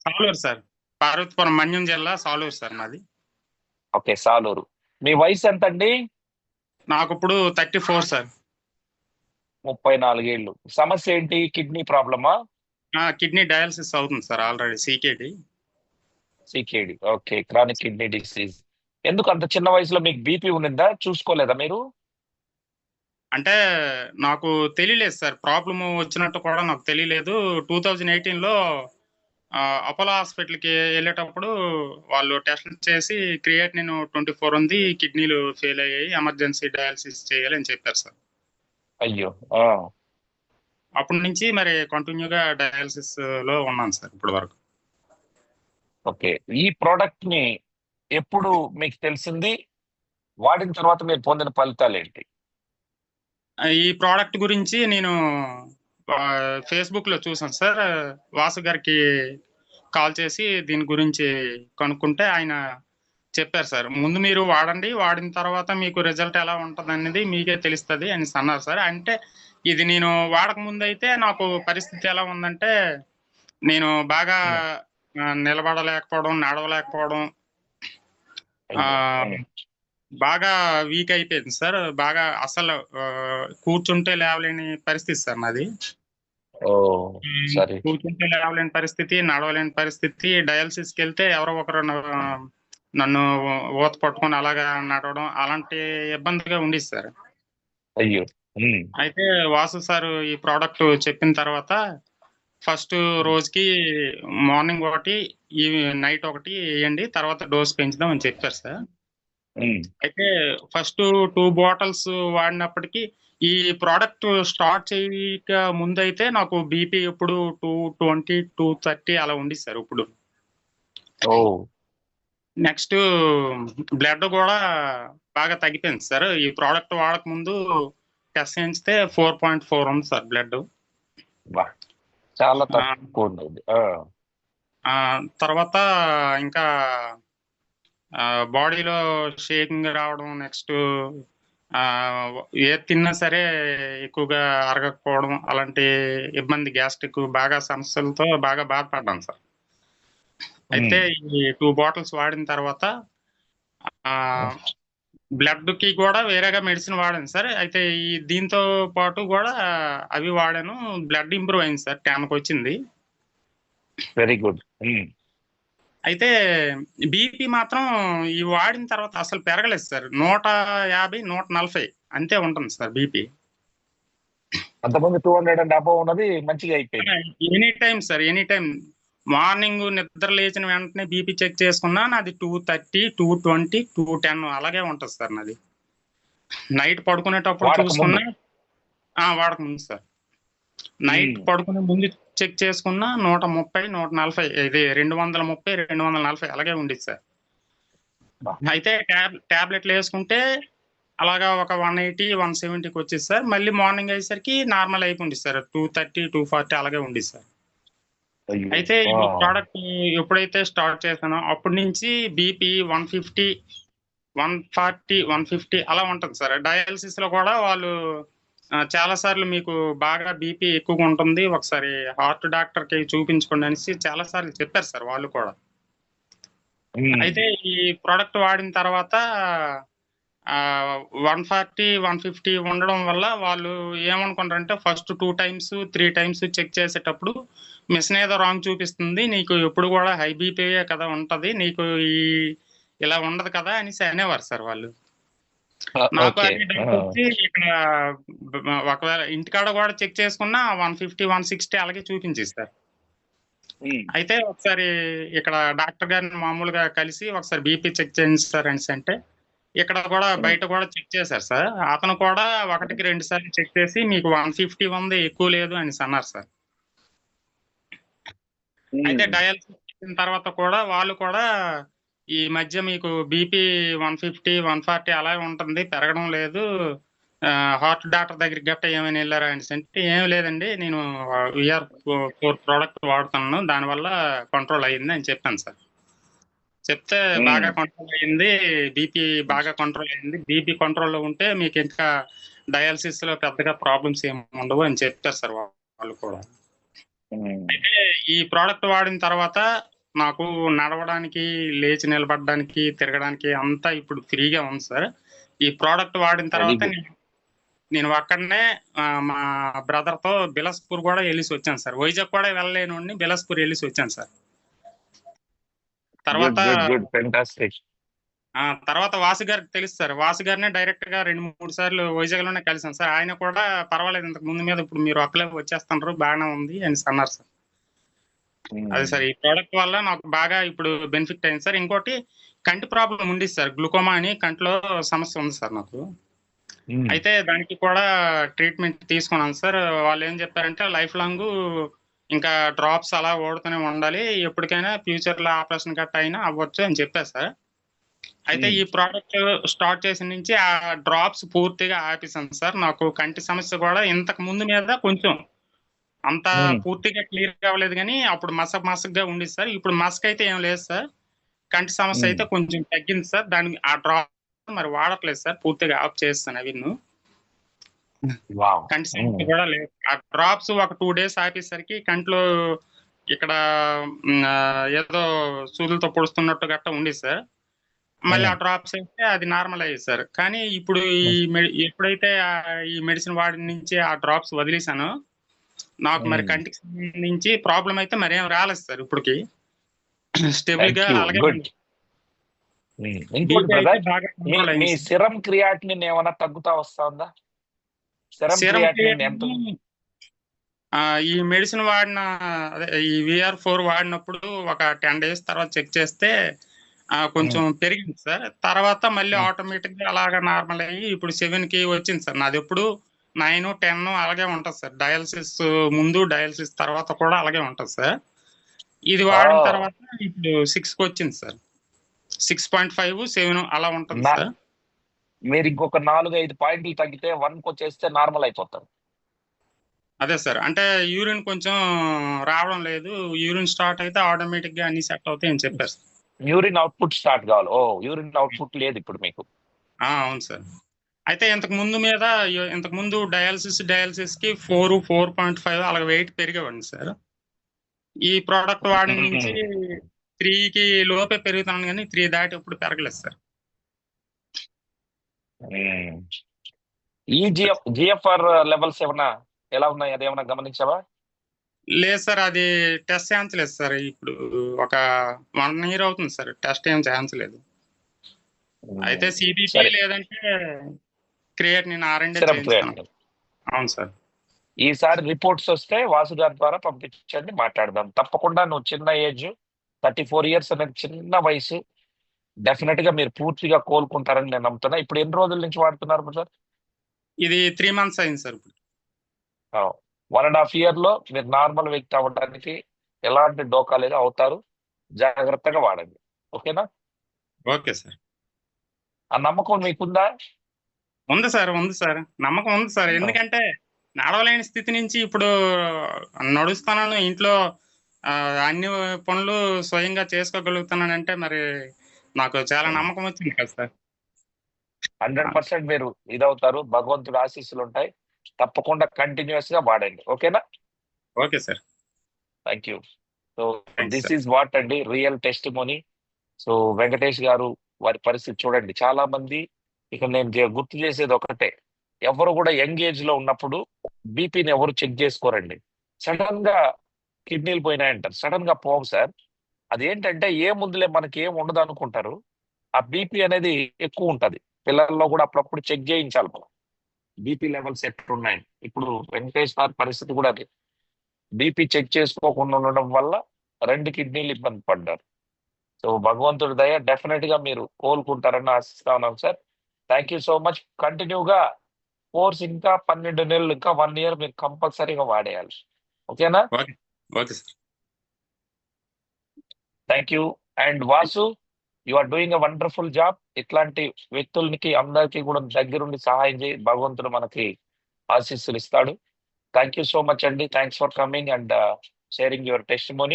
Saluru sir. Parvathipuram Manyam జిల్లా Saluru sir మాది. Okay, Saluru. మీ వయసు ఎంతండి? నాకు ఇప్పుడు 34 సార్. 34 ఏళ్ళు. సమస్య ఏంటి? కిడ్నీ ప్రాబ్లమా? కిడ్నీ డయాలసిస్ అవుతుంది sir already, CKD. CKD. Okay, chronic kidney disease. ఎందుకు అంత చిన్న వయసులో మీకు బీపీ ఉండిందా? చూసుకోలేదా మీరు? అంటే నాకు తెలియలేదు సార్, ప్రాబ్లమ్ వచ్చినట్టు కూడా నాకు తెలియలేదు. 2018లో అపోలో హాస్పిటల్కి వెళ్ళేటప్పుడు వాళ్ళు టెస్టులు చేసి క్రియేటినిన్ 24 ఉంది, కిడ్నీలు ఫెయిల్ అయ్యాయి, ఎమర్జెన్సీ డయాలసిస్ చేయాలి అని చెప్పారు సార్. అయ్యో. అప్పటి నుంచి మరి కంటిన్యూగా డయాలసిస్ లో ఉన్నాను సార్ ఇప్పటి వరకు. ఓకే, ఈ ప్రోడక్ట్ ని ఎప్పుడు మీకు తెలిసింది? వాడిన తర్వాత మీరు పొందిన ఫలితాలు ఏంటి? ఈ ప్రోడక్ట్ గురించి నేను ఫేస్బుక్ లో చూసాను సార్. వాసు గారికి కాల్ చేసి దీని గురించి కనుక్కుంటే ఆయన చెప్పారు సార్, ముందు మీరు వాడండి, వాడిన తర్వాత మీకు రిజల్ట్ ఎలా ఉంటుంది అనేది మీకే తెలుస్తుంది అని అన్నారు సార్. అంటే ఇది నేను వాడక ముందు అయితే నాకు పరిస్థితి ఎలా ఉందంటే, నేను బాగా నిలబడలేకపోవడం, నడవలేకపోవడం, బాగా వీక్ అయిపోయింది సార్. బాగా అసలు కూర్చుంటే లేవలేని పరిస్థితి సార్ నాది. కూర్చుంటే లేవలేని పరిస్థితి, నడవలేని పరిస్థితి. డయాలసిస్కి వెళ్తే ఎవరో ఒకరు నన్ను ఊత పట్టుకొని అలాగా నడవడం, అలాంటి ఇబ్బందిగా ఉండేది సార్. అయ్యో. అయితే వాసు సార్ ఈ ప్రోడక్ట్ చెప్పిన తర్వాత ఫస్ట్ రోజుకి మార్నింగ్ ఒకటి, నైట్ ఒకటి వేయండి, తర్వాత డోస్ పెంచుదాం అని చెప్పారు సార్. అయితే ఫస్ట్ 2 బాటిల్స్ వాడినప్పటికీ ఈ ప్రోడక్ట్ స్టార్ట్ చేయక ముందు అయితే నాకు బీపీ ఇప్పుడు 220, 230 అలా ఉంది సార్. ఇప్పుడు నెక్స్ట్ బ్లడ్ కూడా బాగా తగ్గిపోయింది సార్. ఈ ప్రోడక్ట్ వాడక ముందు టెస్ట్ చేయించితే 4.4 ఉంది సార్ బ్లడ్. చాలా తక్కువ ఉంది. తర్వాత ఇంకా బాడీలో షేకింగ్ రావడం, నెక్స్ట్ ఏ తిన్నా సరే ఎక్కువగా అరగకపోవడం, అలాంటి ఇబ్బంది, గ్యాస్ట్రిక్ బాగా సమస్యలతో బాగా బాధపడ్డాను సార్. అయితే ఈ 2 బాటిల్స్ వాడిన తర్వాత బ్లడ్ కి కూడా వేరేగా మెడిసిన్ వాడాను సార్. అయితే ఈ దీంతో పాటు కూడా అవి వాడాను, బ్లడ్ ఇంప్రూవ్ అయింది సార్, 10కి వచ్చింది. Very good. అయితే బీపీ మాత్రం ఈ వాడిన తర్వాత అసలు పెరగలేదు సార్. 150, 140 అంతే ఉంటుంది సార్ బీపీ. అంతకుముందు 200 అండ్ అబౌవ్ ఉన్నది మంచిగా అయిపోయింది. Any time sir, any time. Morning నిద్ర లేచిన వెంటనే బీపీ చెక్ చేసుకున్నా నాది 230, 220, 210 అలాగే ఉంటుంది సార్ నాది. నైట్ పడుకునేటప్పుడు చూసుకున్నా, వాడక ముందు సార్, నైట్ పడుకునే ముందు చెక్ చేసుకున్నా 130, 140, ఇది 230, 240 అలాగే ఉండేది సార్. అయితే టాబ్లెట్లు వేసుకుంటే అలాగా ఒక 180, 170కి వచ్చేది సార్. మళ్ళీ మార్నింగ్ అయ్యేసరికి నార్మల్ అయిపోయింది సార్, 230, 240 అలాగే ఉండేది సార్. అయితే ఈ ప్రోడక్ట్ ఎప్పుడైతే స్టార్ట్ చేశానో అప్పటి నుంచి బీపీ 150, 140, 150 అలా ఉంటుంది సార్. డయాలసిస్ లో కూడా వాళ్ళు చాలా సార్లు మీకు బాగా బీపీ ఎక్కువగా ఉంటుంది, ఒకసారి హార్ట్ డాక్టర్ కి చూపించుకోండి అనేసి చాలా సార్లు చెప్పారు సార్ వాళ్ళు కూడా. అయితే ఈ ప్రోడక్ట్ వాడిన తర్వాత 140, 150 ఉండడం వల్ల వాళ్ళు ఏమనుకుంటారంటే ఫస్ట్ 2 times, 3 times చెక్ చేసేటప్పుడు మిషన్ ఏదో రాంగ్ చూపిస్తుంది, నీకు ఎప్పుడు కూడా హై బీపీ కదా ఉంటది, నీకు ఇలా ఉండదు కదా అనేసి అనేవారు సార్ వాళ్ళు. నాకు అది డౌట్ వచ్చి ఇక్కడ ఒకవేళ ఇంటికాడ కూడా చెక్ చేసుకున్నా 150, 160 అలాగే చూపించేది సార్. అయితే ఒకసారి ఇక్కడ డాక్టర్ గారిని మామూలుగా కలిసి ఒకసారి బీపీ చెక్ చేయించారు అనేసి అంటే, ఇక్కడ కూడా బయట కూడా చెక్ చేశారు సార్. అతను కూడా 1కి 2 సార్లు చెక్ చేసి మీకు 150 ఉంది, ఎక్కువ లేదు అనేసి అన్నారు సార్. అయితే డయాలసిస్ చేసిన తర్వాత కూడా వాళ్ళు కూడా ఈ మధ్య మీకు బీపీ 150, 140 అలాగే ఉంటుంది, పెరగడం లేదు, హార్ట్ డాక్టర్ దగ్గరికి గట్ట ఏమైనా వెళ్ళారా అనేసి అంటే, ఏం లేదండి, నేను VR4 ప్రోడక్ట్ వాడుతున్నాను, దానివల్ల కంట్రోల్ అయ్యింది అని చెప్పాను సార్. చెప్తే బాగా కంట్రోల్ అయ్యింది, బీపీ బాగా కంట్రోల్ అయ్యింది, బీపీ కంట్రోల్లో ఉంటే మీకు ఇంకా డయాలసిస్ లో పెద్దగా ప్రాబ్లమ్స్ ఏమి ఉండవు అని చెప్పారు సార్ వాళ్ళు కూడా. అయితే ఈ ప్రోడక్ట్ వాడిన తర్వాత నాకు నడవడానికి, లేచి నిలబడడానికి, తిరగడానికి అంతా ఇప్పుడు ఫ్రీగా ఉంది సార్. ఈ ప్రోడక్ట్ వాడిన వెరీ తర్వాత గుడ్. నేను అక్కడనే మా బ్రదర్‌తో బిలాస్పూర్ కూడా ఎళ్ళేసి వచ్చాను సార్. వైజాగ్ కూడా వెళ్ళలేనోడిని బిలాస్పూర్ ఎళ్ళేసి వచ్చాను సార్. గుడ్, తర్వాత గుడ్, గుడ్. ఫెంటాస్టిక్. తర్వాత వాసు గారికి తెలుసు సార్. వాసు గారినే డైరెక్ట్‌గా 2, 3 సార్లు వైజాగ్‌లోనే కలిసాను సార్. ఆయన కూడా పర్వాలేదు ఇంతకు ముందు మీద ఇప్పుడు మీరు ఒక్కలే వచ్చేస్తున్నారు బాగానే ఉంది అనేసి అన్నారు సార్. అదే సార్ ఈ ప్రోడక్ట్ వల్ల నాకు బాగా ఇప్పుడు బెనిఫిట్ అయింది సార్. ఇంకోటి కంటి ప్రాబ్లమ్ ఉండేది సార్. గ్లూకోమా అని కంటిలో సమస్య ఉంది సార్ నాకు. అయితే దానికి కూడా ట్రీట్మెంట్ తీసుకున్నాను సార్. వాళ్ళు ఏం చెప్పారంటే లైఫ్ లాంగ్ ఇంకా డ్రాప్స్ అలా వాడుతూనే ఉండాలి. ఎప్పటికైనా ఫ్యూచర్‌లో ఆపరేషన్ గట్టా అయినా అవ్వచ్చు అని చెప్పారు సార్. అయితే ఈ ప్రోడక్ట్ స్టార్ట్ చేసిన నుంచి ఆ డ్రాప్స్ పూర్తిగా ఆపేసాను సార్. నాకు కంటి సమస్య కూడా ఇంతకు ముందు మీద కొంచెం అంత పూర్తిగా క్లియర్ అవ్వలేదు గానీ అప్పుడు మసకగా ఉండేది సార్. ఇప్పుడు మసక అయితే ఏం లేదు సార్. కంటి సమస్య అయితే కొంచెం తగ్గింది సార్. దానికి ఆ డ్రాప్ మరి వాడట్లేదు సార్. పూర్తిగా ఆఫ్ చేసేసాను అవిను. వావ్! కంటి సమస్య కూడా లేదు. ఆ డ్రాప్స్ ఒక 2 డేస్ ఆపేసరికి కంట్లో ఇక్కడ ఏదో సూదులతో పొడుస్తున్నట్టు గట్టా ఉండేది సార్. మళ్ళీ ఆ డ్రాప్స్ అయితే అది నార్మల్ అయ్యేది సార్. కానీ ఇప్పుడు ఎప్పుడైతే ఈ మెడిసిన్ వాడిన నుంచి ఆ డ్రాప్స్ వదిలేసానో నాకు మరి కంటికి సంబంధించి ప్రాబ్లమ్ అయితే మరేం రాలేదు సార్ ఇప్పటికి. స్టేబుల్‌గా అలాగే గుడ్. ఉంది. ఇంకోటి బీపీ అయితే బ్రదర్, బాగా మీ కంట్రోల్ మీ అయింది సార్. సిరమ్ క్రియాటినిన్ ఏమైనా తగ్గుతా వస్తా ఉందా? సిరమ్ సీరం క్రియాటినిన్ ఎంత? ఈ మెడిసిన్ వాడిన అదే ఈ VR4 వాడినప్పుడు ఒక 10 డేస్ తర్వాత చెక్ చేస్తే కొంచెం పెరిగింది సార్. తర్వాత మళ్ళీ ఆటోమేటిక్‌గా అలాగా నార్మల్ అయ్యి ఇప్పుడు 7కి వచ్చింది సార్. నాదెప్పుడు 9, 10 అలాగే ఉంటది సార్. డయాలిసిస్ ముందు, డయాలిసిస్ తర్వాత కూడా అలాగే ఉంటది సార్. ఇది వాడిన తర్వాత ఇప్పుడు 6కి వచ్చింది సార్. 6.5, 7 అలా ఉంటుంది సార్. మీరు ఇంకొక 4, 5 పాయింట్లు తగ్గితే 1కి వచ్చేస్తే నార్మల్ అయిపోతారు. అదే సార్. అంటే యూరిన్ కొంచెం రావడం లేదు. యూరిన్ స్టార్ట్ అయితే ఆటోమేటిక్‌గా అన్ని సెట్ అవుతాయి అని చెప్పారు సార్. యూరిన్ అవుట్‌పుట్ స్టార్ట్ కావాలి. యూరిన్ అవుట్‌పుట్ లేదు ఇప్పుడు మీకు. అవును సార్. అయితే ఇంతకు ముందు డయాలిసిస్‌కి 4, 4.5 అలాగ వెయిట్ పెరిగేవాడిని సార్. ఈ ప్రోడక్ట్ వాడిన నుంచి 3కి లోపే పెరుగుతున్నాను గానీ 3 దాటి ఎప్పుడు పెరగలేదు సార్. ఈ జిఎఫ్ఆర్ లెవెల్స్ ఎలా ఉన్నాయి? అదేమన్నా గమనించావా? లేదు సార్. అది టెస్ట్ చేయించలేదు సార్. ఇప్పుడు ఒక 1 ఇయర్ అవుతుంది సార్. టెస్ట్ ఏం చేయించలేదు. అయితే CBP లేదంటే క్రియేటినిన్ ఆ రెండే సిరమ్ చేయించుతాను. క్రియాటినిన్. అవును సార్. ఈసారి రిపోర్ట్స్ వస్తే వాసు గారి ద్వారా పంపించండి, మాట్లాడదాం. తప్పకుండా నువ్వు చిన్న ఏజ్ 34 ఇయర్స్ అనేది చిన్న వయసు. డెఫినెట్ గా మీరు పూర్తిగా కోలుకుంటారని నేను నమ్ముతున్నా. ఇప్పుడు ఎన్ని రోజుల నుంచి వాడుతున్నారు సార్? ఇది 3 మంత్స్ అయింది సార్ ఇప్పుడు. 1.5 ఇయర్ లో మీరు నార్మల్ వ్యక్తి అవ్వడానికి ఎలాంటి డోకా లేదు, అవుతారు. జాగ్రత్తగా వాడండి. ఓకేనా? Okay sir. ఆ నమ్మకం మీకుందా? ఉంది సార్. నమ్మకం ఉంది సార్. ఎందుకంటే నడవలేని స్థితి నుంచి ఇప్పుడు నడుస్తున్నాను. ఇంట్లో అన్ని పనులు స్వయంగా చేసుకోగలుగుతున్నానంటే మరి నాకు చాలా నమ్మకం వచ్చింది కదా సార్. 100% మీరు ఇదవుతారు. భగవంతుడి ఆశీస్సులు ఉంటాయి. తప్పకుండా కంటిన్యూస్ గా వాడండి. ఓకేనా? Okay sir. Thank you. So thanks this sir. Is what అండి రియల్ టెస్టిమోనీ. సో వెంకటేష్ గారు వారి పరిస్థితి చూడండి. చాలా మంది ఇక నేను గుర్తు చేసేది ఒకటే, ఎవరు కూడా యంగ్ ఏజ్ లో ఉన్నప్పుడు బీపీని ఎవరు చెక్ చేసుకోరండి. సడన్ గా కిడ్నీలు పోయినాయంటారు. సడన్ గా పోవు సార్. అదేంటంటే ముందులే మనకి ఏం ఉండదు అనుకుంటారు. ఆ బీపీ అనేది ఎక్కువ ఉంటది. పిల్లల్లో కూడా అప్పుడప్పుడు చెక్ చేయించాలి మనం, బీపీ లెవెల్స్ ఎట్లున్నాయి. ఇప్పుడు వెంకటేష్ గారి పరిస్థితి కూడా అది. బీపీ చెక్ చేసుకోకుండా ఉండడం వల్ల 2 కిడ్నీలు ఇబ్బంది పడ్డారు. సో భగవంతుడి దయ, డెఫినెట్ గా మీరు కోలుకుంటారని ఆశిస్తా ఉన్నాం sir. Thank you so much. కంటిన్యూగా కోర్స్ ఇంకా 12 నెలలు, ఇంకా 1 ఇయర్ మీరు కంపల్సరీగా వాడేయాలి. ఓకేనా? Okay sir. Thank you. And Vasu, you are doing a wonderful job. ఇట్లాంటి వ్యక్తులకి అందరికీ కూడా దగ్గరుండి సహాయం చేయి. భగవంతుడు మనకి ఆశీస్సులు ఇస్తాడు. థ్యాంక్ యూ సో మచ్ అండి. Thanks for coming and sharing your testimony.